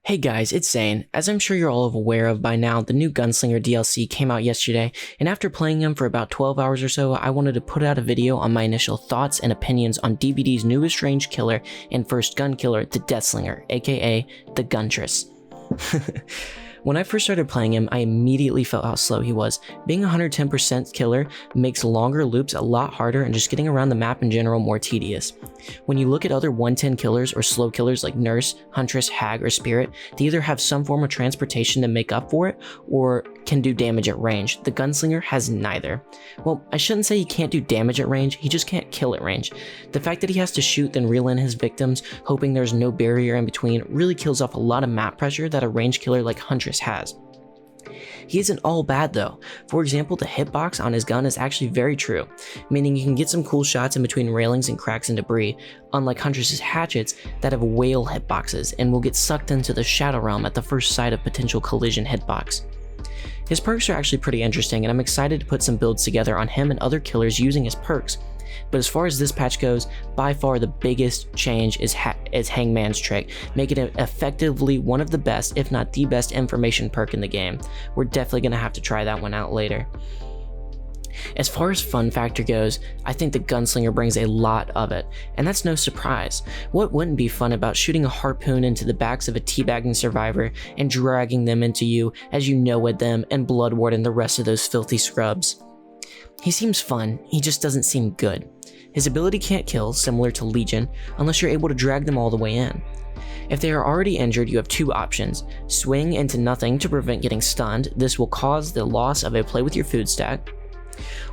Hey guys, it's Zane. As I'm sure you're all aware of by now, the new Gunslinger DLC came out yesterday, and after playing him for about 12 hours or so, I wanted to put out a video on my initial thoughts and opinions on DBD's newest ranged killer and first gun killer, the DeathSlinger, aka the Guntress. When I first started playing him, I immediately felt how slow he was. Being 110% killer makes longer loops a lot harder and just getting around the map in general more tedious. When you look at other 110 killers or slow killers like Nurse, Huntress, Hag, or Spirit, they either have some form of transportation to make up for it or can do damage at range. The Gunslinger has neither. Well, I shouldn't say he can't do damage at range, he just can't kill at range. The fact that he has to shoot then reel in his victims, hoping there's no barrier in between, really kills off a lot of map pressure that a ranged killer like Huntress has. He isn't all bad though. For example, the hitbox on his gun is actually very true, meaning you can get some cool shots in between railings and cracks and debris, unlike Huntress's hatchets that have whale hitboxes and will get sucked into the shadow realm at the first sight of potential collision hitbox. His perks are actually pretty interesting, and I'm excited to put some builds together on him and other killers using his perks. But as far as this patch goes, by far the biggest change is Hangman's Trick, making it effectively one of the best, if not the best information perk in the game. We're definitely going to have to try that one out later. As far as fun factor goes, I think the Gunslinger brings a lot of it, and that's no surprise. What wouldn't be fun about shooting a harpoon into the backs of a teabagging survivor and dragging them into you as you know-it them and bloodward and the rest of those filthy scrubs? He seems fun, he just doesn't seem good. His ability can't kill, similar to Legion, unless you're able to drag them all the way in. If they are already injured, you have two options. Swing into nothing to prevent getting stunned, this will cause the loss of a play with your food stack,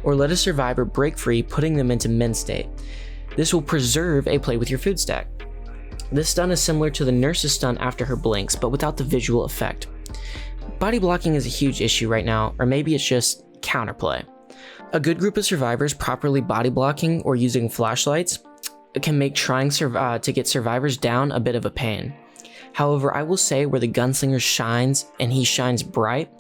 or let a survivor break free, putting them into min state. This will preserve a play with your food stack. This stun is similar to the Nurse's stun after her blinks, but without the visual effect. Body blocking is a huge issue right now, or maybe it's just counterplay. A good group of survivors properly body blocking or using flashlights can make trying to get survivors down a bit of a pain. However, I will say where the Gunslinger shines, and he shines bright,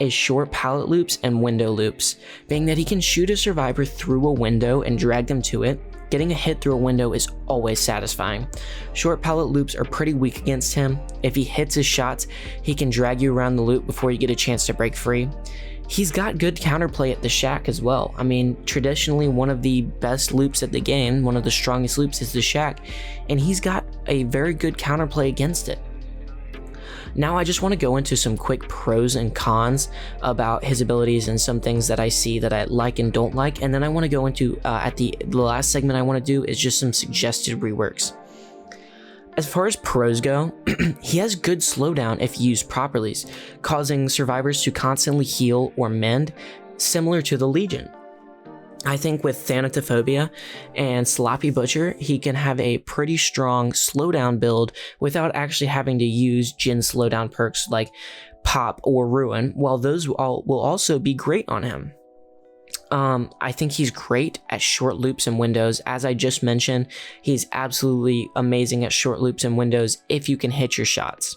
is short pallet loops and window loops, being that he can shoot a survivor through a window and drag them to it. Getting a hit through a window is always satisfying. Short pallet loops are pretty weak against him. If he hits his shots, he can drag you around the loop before you get a chance to break free. He's got good counterplay at the shack as well. I mean, traditionally one of the best loops at the game, one of the strongest loops is the shack, and he's got a very good counterplay against it. Now I just want to go into some quick pros and cons about his abilities and some things that I see that I like and don't like, and then I want to go into, at the last segment I want to do is just some suggested reworks. As far as pros go, he has good slowdown if used properly, causing survivors to constantly heal or mend, similar to the Legion. I think with Thanatophobia and Sloppy Butcher, he can have a pretty strong slowdown build without actually having to use Jin slowdown perks like Pop or Ruin, while those will also be great on him. I think he's great at short loops and windows. As I just mentioned, he's absolutely amazing at short loops and windows if you can hit your shots.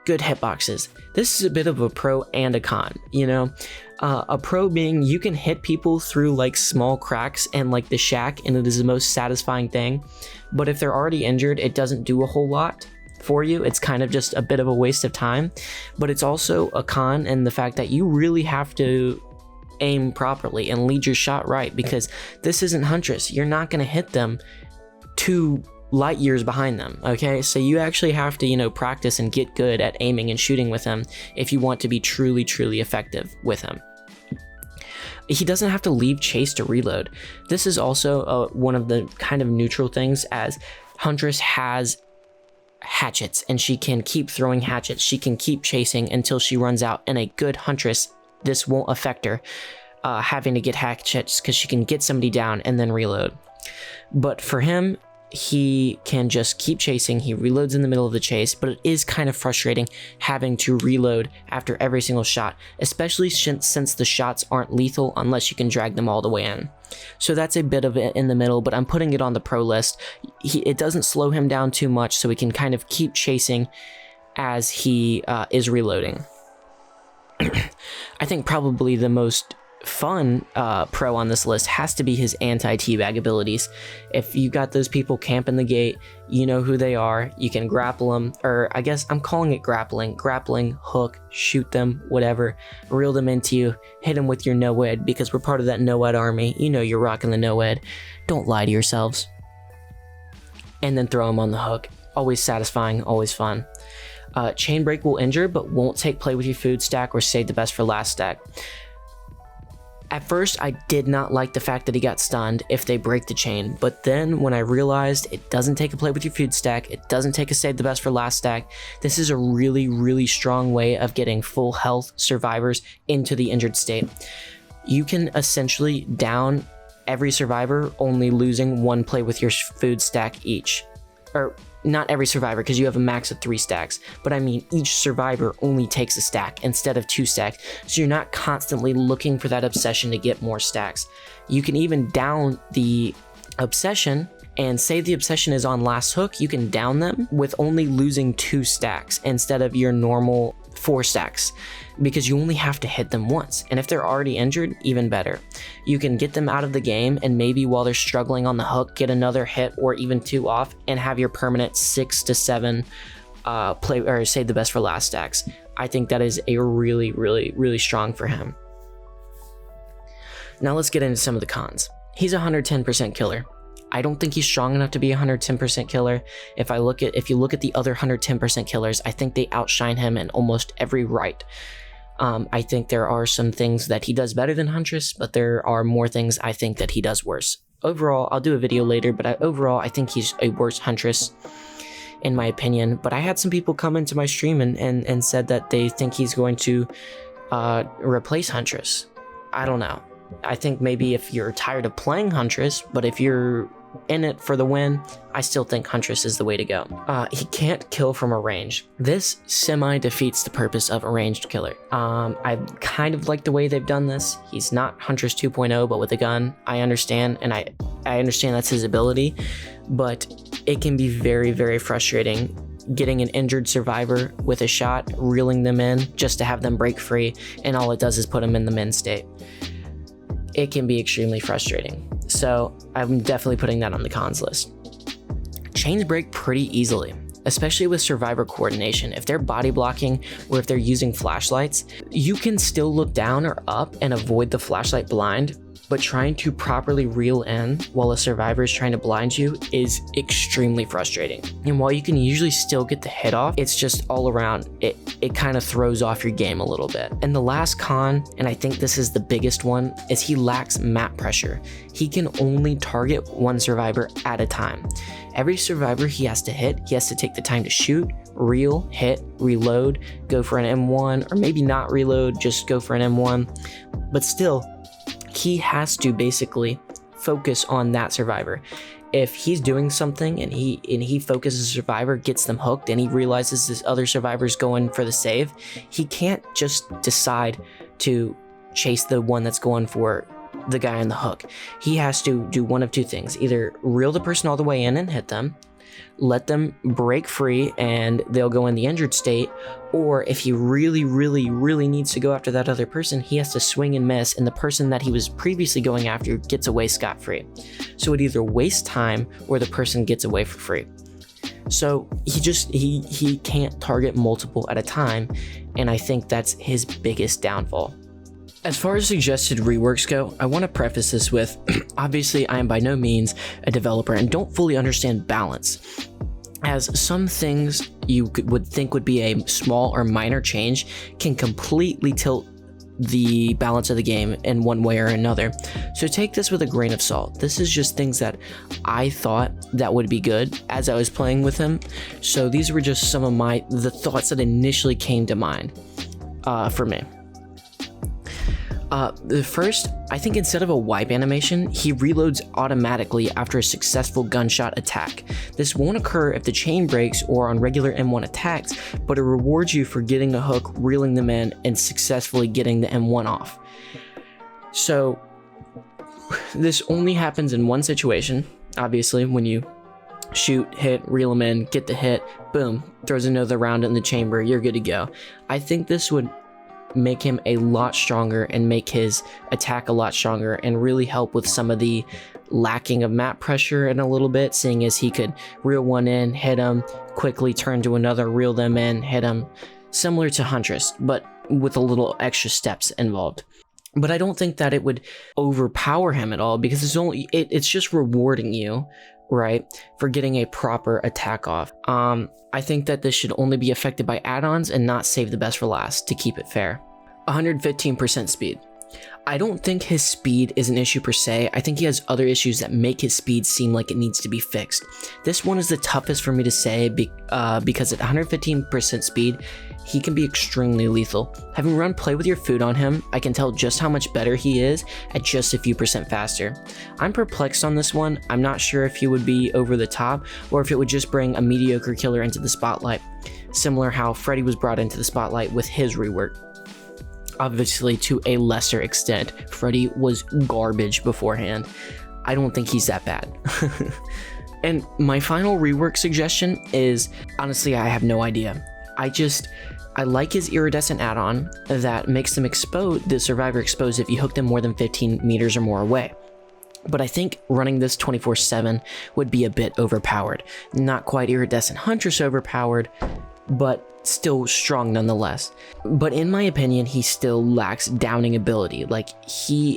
Good hitboxes. This is a bit of a pro and a con, you know? A pro being you can hit people through like small cracks and like the shack, and it is the most satisfying thing. But if they're already injured, it doesn't do a whole lot for you. It's kind of just a bit of a waste of time. But it's also a con in the fact that you really have to aim properly and lead your shot right, because this isn't Huntress. You're not going to hit them 2 light years behind them, okay? So you actually have to, you know, practice and get good at aiming and shooting with him if you want to be truly effective with him. He doesn't have to leave chase to reload. This is also one of the kind of neutral things, as Huntress has hatchets and she can keep throwing hatchets. She can keep chasing until she runs out, and a good Huntress, this won't affect her having to get hatchets because she can get somebody down and then reload. But for him, he can just keep chasing. He reloads in the middle of the chase, but it is kind of frustrating having to reload after every single shot, especially since the shots aren't lethal unless you can drag them all the way in. So that's a bit of it in the middle, but I'm putting it on the pro list. It doesn't slow him down too much, so he can kind of keep chasing as he is reloading. I think probably the most fun pro on this list has to be his anti-teabag abilities. If you got those people camping the gate, you know who they are. You can grapple them, or I guess I'm calling it grappling, hook, shoot them, whatever, reel them into you, hit them with your no-ed, because we're part of that no-ed army. You know you're rocking the no-ed. Don't lie to yourselves. And then throw them on the hook. Always satisfying, always fun. Chain break will injure, but won't take play with your food stack or save the best for last stack. At first, I did not like the fact that he got stunned if they break the chain, but then when I realized it doesn't take a play with your food stack, it doesn't take a save the best for last stack, this is a really, really strong way of getting full health survivors into the injured state. You can essentially down every survivor, only losing one play with your food stack each. Or not every survivor, because you have a max of 3 stacks, but I mean each survivor only takes a stack instead of 2 stacks, so you're not constantly looking for that obsession to get more stacks. You can even down the obsession, and say the obsession is on last hook, you can down them with only losing 2 stacks instead of your normal 4 stacks, because you only have to hit them once, and if they're already injured, even better. You can get them out of the game, and maybe while they're struggling on the hook, get another hit or even 2 off, and have your permanent 6 to 7 play or save the best for last stacks. I think that is a really, really, really strong for him. Now let's get into some of the cons. He's a 110% killer. I don't think he's strong enough to be a 110% killer. If you look at the other 110% killers, I think they outshine him in almost every right. I think there are some things that he does better than Huntress, but there are more things I think that he does worse. Overall, I'll do a video later, but overall, I think he's a worse Huntress, in my opinion. But I had some people come into my stream and said that they think he's going to replace Huntress. I don't know. I think maybe if you're tired of playing Huntress, but if you're in it for the win, I still think Huntress is the way to go. He can't kill from a range. This semi-defeats the purpose of a ranged killer. I kind of like the way they've done this. He's not Huntress 2.0, but with a gun. I understand, and I understand that's his ability, but it can be very, very frustrating getting an injured survivor with a shot, reeling them in just to have them break free, and all it does is put them in the min state. It can be extremely frustrating. So I'm definitely putting that on the cons list. Chains break pretty easily, especially with survivor coordination. If they're body blocking or if they're using flashlights, you can still look down or up and avoid the flashlight blind, but trying to properly reel in while a survivor is trying to blind you is extremely frustrating. And while you can usually still get the hit off, it's just all around, it kind of throws off your game a little bit. And the last con, and I think this is the biggest one, is he lacks map pressure. He can only target one survivor at a time. Every survivor he has to hit, he has to take the time to shoot, reel, hit, reload, go for an M1, or maybe not reload, just go for an M1. But still, he has to basically focus on that survivor. If he's doing something and he focuses the survivor, gets them hooked, and he realizes this other survivor's going for the save, he can't just decide to chase the one that's going for the guy on the hook. He has to do one of 2 things: either reel the person all the way in and hit them, let them break free and they'll go in the injured state, or if he really, really, really needs to go after that other person, he has to swing and miss, and the person that he was previously going after gets away scot-free. So it either wastes time or the person gets away for free. So he can't target multiple at a time, and I think that's his biggest downfall. As far as suggested reworks go, I want to preface this with, obviously I am by no means a developer and don't fully understand balance, as some things you would think would be a small or minor change can completely tilt the balance of the game in one way or another. So take this with a grain of salt. This is just things that I thought that would be good as I was playing with him. So these were just some of the thoughts that initially came to mind for me. The first, I think instead of a wipe animation, he reloads automatically after a successful gunshot attack. This won't occur if the chain breaks or on regular M1 attacks, but it rewards you for getting a hook, reeling them in, and successfully getting the M1 off. So this only happens in one situation, obviously, when you shoot, hit, reel them in, get the hit, boom, throws another round in the chamber, you're good to go. I think this would make him a lot stronger and make his attack a lot stronger and really help with some of the lacking of map pressure in a little bit, seeing as he could reel one in, hit him, quickly turn to another, reel them in, hit him, similar to Huntress, but with a little extra steps involved. But I don't think that it would overpower him at all, because it's just rewarding you, right, for getting a proper attack off. I think that this should only be affected by add-ons and not save the best for last, to keep it fair. 115% speed. I don't think his speed is an issue per se. I think he has other issues that make his speed seem like it needs to be fixed. This one is the toughest for me to say because at 115% speed, he can be extremely lethal. Having run Play With Your Food on him, I can tell just how much better he is at just a few percent faster. I'm perplexed on this one. I'm not sure if he would be over the top or if it would just bring a mediocre killer into the spotlight, similar how Freddy was brought into the spotlight with his rework. Obviously, to a lesser extent, Freddy was garbage beforehand. I don't think he's that bad. And my final rework suggestion is, honestly, I have no idea. I like his iridescent add-on that makes them the survivor exposed if you hook them more than 15 meters or more away. But I think running this 24/7 would be a bit overpowered. Not quite iridescent Huntress overpowered, but still strong nonetheless. But in my opinion, he still lacks downing ability. Like, he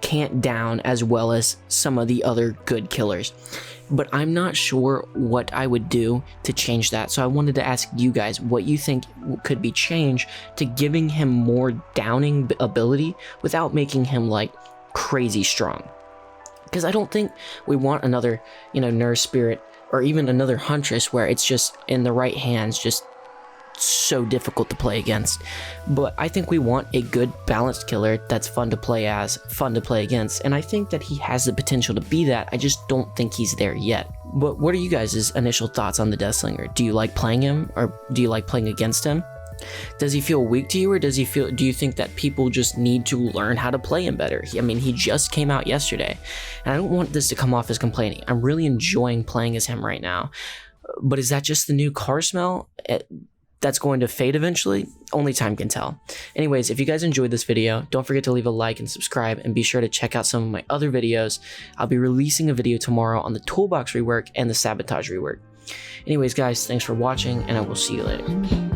can't down as well as some of the other good killers. But I'm not sure what I would do to change that. So I wanted to ask you guys what you think could be changed to giving him more downing ability without making him like crazy strong. Because I don't think we want another, Nurse Spirit or even another Huntress where it's just in the right hands, just so difficult to play against. But I think we want a good balanced killer that's fun to play as, fun to play against, and I think that he has the potential to be that. I just don't think he's there yet. But what are you guys' initial thoughts on the DeathSlinger? Do you like playing him, or do you like playing against him? Does he feel weak to you, or do you think that people just need to learn how to play him better? He just came out yesterday, and I don't want this to come off as complaining. I'm really enjoying playing as him right now. But is that just the new car smell that's going to fade eventually? Only time can tell. Anyways, if you guys enjoyed this video, don't forget to leave a like and subscribe, and be sure to check out some of my other videos. I'll be releasing a video tomorrow on the toolbox rework and the sabotage rework. Anyways, guys, thanks for watching, and I will see you later.